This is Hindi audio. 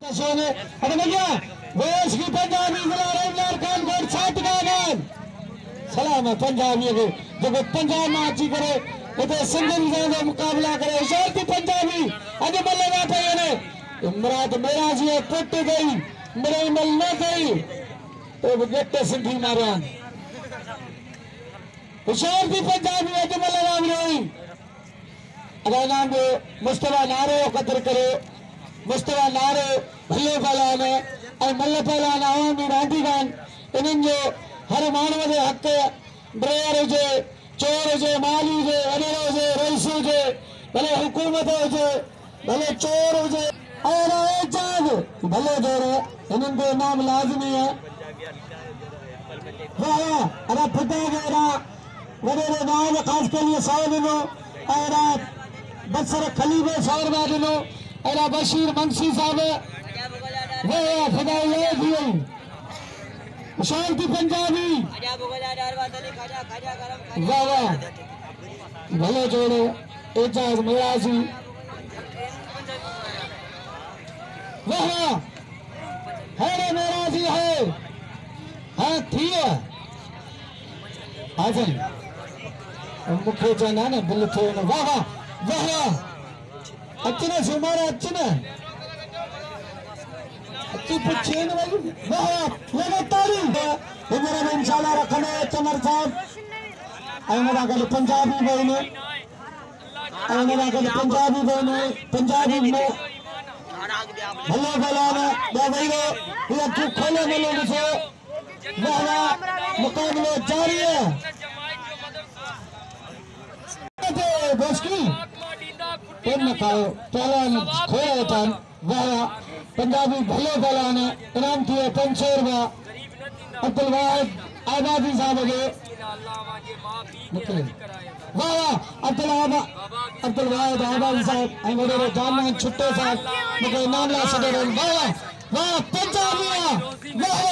अरे भैया वेश की पंजाबी सलाम है पंजाबी को जब पंजाब में अची करे तो सिंधियुनि सां मुकाबला करे होशियार थी पंजाबी अज बल्ले पे ने मुराद मेरा जी पुट गई मेरे मल न गई तो गट सिंधी मारिया होशियार थी पंजाबी अज बल्ले रही अगर नाम जो मुस्तफा नारो कदर करे मुस्तफा नारो भले पहलान मल पहलान आवामी रांदीगान इन्हनि जो हर मानव के हक ड्राइवर हुए चोर हुए माली हुए अमीर हुए रईस हुए भले हुकूमत हुए भले चोर हुए भले जोर इन्हनि जो नाम लाज़मी है अरे फुटे गया वडेरे नाम खास के लिए 100 दिनों बसर खलीफे 100 रुपया दिनों अरा बशीर मंशी साहब शांति पंजाबी वाह वाह भले जोड़ो एजाज मेराजी वाह है मेराजी है हाँ थी है हाजन मुख्य जाना ना बिल थे वाह वाह अच्छे सुमारा अच्छे पुछे इंशाल्लाह रखने चमर साहब पंजाबी बहने पंजाबी में भले भलाने खोले मिले मुझे मुकाबले जारी है खोया वाह पंजाबी भले भलाने इनाम थी 500 रुपया अब्दुल वाहिद आबादी साहब के वाह अब्दुल वाहिद आबादी साहब मेरे जाना छुट्टे साहब मुझे इनाम ला सके वाह वाह पंजाबी वाह